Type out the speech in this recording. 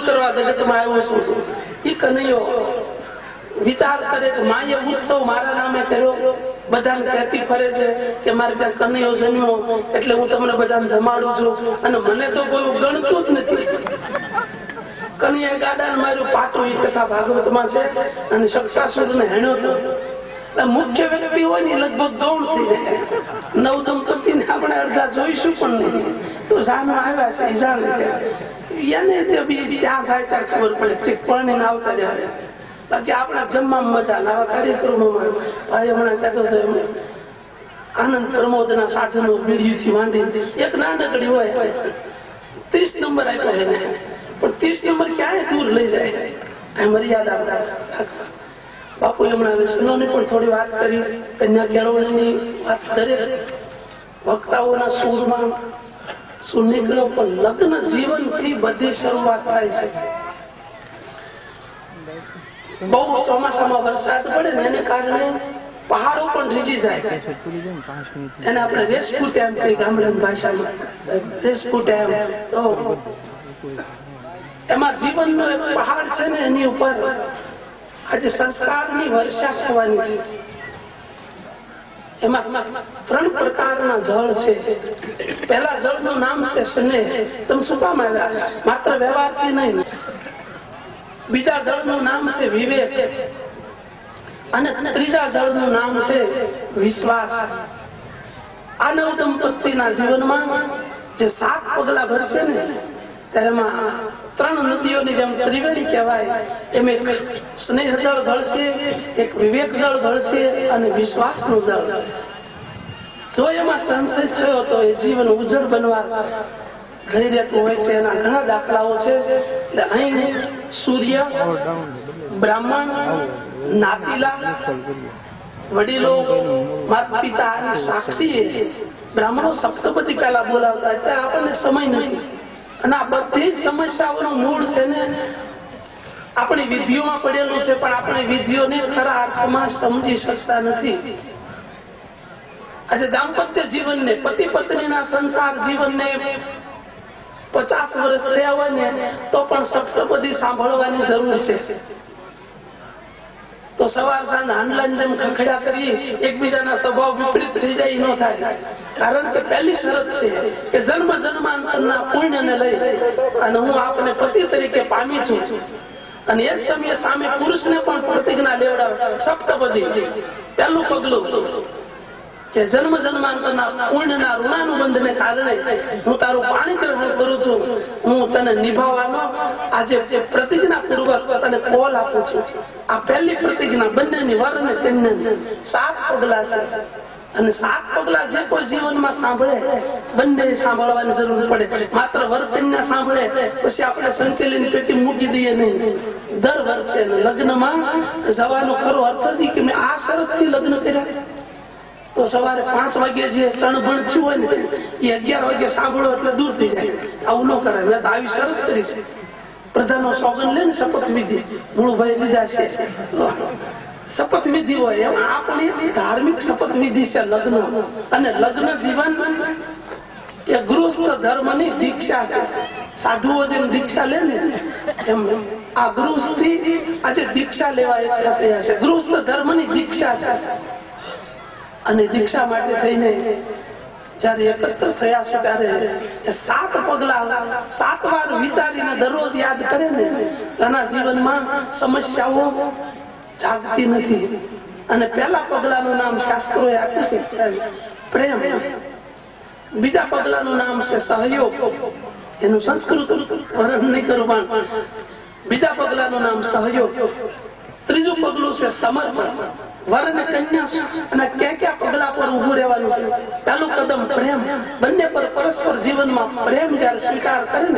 કરવા જગતમાં આવ્યો છું. એ કનૈયો વિચાર કરે કે માએ ઉત્સવ મારા નામે કર્યો, બધાને કહેતી ફરે છે કે મારે ત્યાં કનૈયો જન્મ્યો એટલે હું તમને બધાને જમાડું છું, અને મને તો કોઈ ગણતું જ નથી. કનૈયાએ ગાડાને માર્યું પાટું, એ કથા ભાગવતમાં છે. અને શક્તાસુરને હેણ્યો હતો. મુખ્ય વ્યક્તિ હોય ને લગભગ ગૌણ થઈ જાય. નવ દંપતિને આપણે અડધા જોઈશું પણ નહીં. તો જાનો આવ્યા છે એ જાણે એને ત્યાં જાય ત્યારે ખબર પડે પરણીને આવતા જાય. બાકી આપણા જમવામાં મજા ને આવા કાર્યક્રમોમાં ભાઈ હમણાં કહેતો હતો એમ આનંદ પ્રમોદના સાધનો બીડીથી માંડી એક નાનકડી હોય 30 નંબર આપ્યો એને, પણ 30 નંબર ક્યાંય દૂર લઈ જાય. મર્યાદા બાપુ હમણાં વ્યસનોની પણ થોડી વાત કરી, કન્યા કેળવણીની વાત દરેક વક્તાઓના સૂરમાં શું નીકળ્યો. પણ લગ્ન જીવનથી બધી શરૂઆત થાય છે. બહુ ચોમાસામાં વરસાદ પડે ને એને કારણે પહાડો પણ રીઝી જાય. એને આપણે રેસપુટ એમ કહીએ ગામડાની ભાષામાં, રેસપુટ એમ. તો એમાં જીવનનો એક પહાડ છે ને એની ઉપર આજે સંસ્કારની વર્ષા થવાની છે. એમાં 3 પ્રકારના જળ છે. પહેલા જળનું નામ છે સ્નેહ. તમે શું કામ આવ્યા? માત્ર વ્યવહારથી નહીં. બીજા જળનું નામ છે વિવેક, અને ત્રીજા જળનું નામ છે વિશ્વાસ. આ નવ દંપતિના જીવનમાં જે 7 પગલા ભરશે ને તેમાં 3 નદીઓની જેમ ત્રિવેણી કહેવાય એમ એક સ્નેહ જળ ભળશે, એક વિવેક જળ ભળશે અને વિશ્વાસનું જળ. જો એમાં સંશય થયો તો એ જીવન ઉજ્જળ બનવા જઈ રહેતું હોય છે. એના ઘણા દાખલાઓ છે. એટલે અહીં સૂર્ય, બ્રાહ્મણ, નાતીલા, વડીલો, માતા પિતા અને સાક્ષી. બ્રાહ્મણો સપ્તપદી પહેલા બોલાવતા, અત્યારે આપણને સમય નથી. અને આ બધી જ સમસ્યાઓનું મૂળ છે ને આપણી વિધિઓમાં પડેલું છે, પણ આપણે વિધિઓને ખરા અર્થમાં સમજી શકતા નથી. આજે દાંપત્ય જીવનને, પતિ પત્નીના સંસાર જીવનને 50 વર્ષ થયા હોય ને તો પણ સપ્તપદી સાંભળવાની જરૂર છે. તો સવાર સાંજ હાંડલાની જેમ ખખડ્યા કરી એકબીજાના સ્વભાવ વિપરીત થઈ જાય ન થાય. કારણ કે પહેલી શરત છે કે જન્મ જન્માંતરના પુણ્યને લઈ અને હું આપને પતિ તરીકે પામી છું. અને એ જ સમયે સામે પુરુષને પણ પ્રતિજ્ઞા લેવડાવે. સપ્તપદી પહેલું પગલું કે જન્મ જન્માંતરના પુણ્યના ઋણાનુબંધને કારણે હું તારું પાણી ગ્રહણ કરું છું, હું તને નિભાવવાનો આજે પ્રતિજ્ઞા પૂર્વક તને કોલ આપું છું. આ પહેલી પ્રતિજ્ઞા બંનેની વર અને કન્યાની 7 પગલા છે. અને 7 પગલા જે કોઈ જીવનમાં સાંભળે બંને સાંભળવાની જરૂર પડે. માત્ર વર કન્યા સાંભળે પછી આપણે સંકેલીની પેટી મૂકી દઈએ નહીં. દર વર્ષે લગ્નમાં જવાનો ખરો અર્થ જ કે મેં આ શરતથી લગ્ન કર્યા. તો સવારે 5 વાગે જે ચણભણ થયું હોય ને એ 11 વાગે સાંભળો એટલે દૂર થઈ જાય. આવું ન કરાય. મેં તો આવી શરત કરી છે. પ્રધાનો સોગન લે ને શપથ વિધિ મૂળભાઈ લીધા છે. શપથ વિધિ હોય એમાં આપણી ધાર્મિક શપથ વિધિ છે લગ્ન. અને લગ્ન જીવન એ ગૃહસ્થ ધર્મની દીક્ષા છે. સાધુઓ જેમ દીક્ષા લે ને એમ આ ગૃહસ્થી આજે દીક્ષા લેવા એકઠા થયા છે. ગૃહસ્થ ધર્મની દીક્ષા છે. અને દીક્ષા માટે થઈને જયારે એકત્ર થયા છો ત્યારે 7 પગલા 7 વાર વિચારીને દરરોજ યાદ કરે ને એના જીવનમાં સમસ્યાઓ જાગતી નથી. અને પહેલા પગલાનું નામ શાસ્ત્રોએ આપ્યું છે પ્રેમ. બીજા પગલાનું નામ છે સહયોગ. એનું સંસ્કૃત વર્ણન નહીં કરું પણ બીજા પગલાનું નામ સહયોગ. ત્રીજું પગલું છે સમર્પણ. વર અને કન્યા અને ક્યાં પગલા પર ઉભું રહેવાનું છે. પહેલું કદમ પ્રેમ. બંને પર પરસ્પર જીવનમાં પ્રેમ જયારે સ્વીકાર કરે ને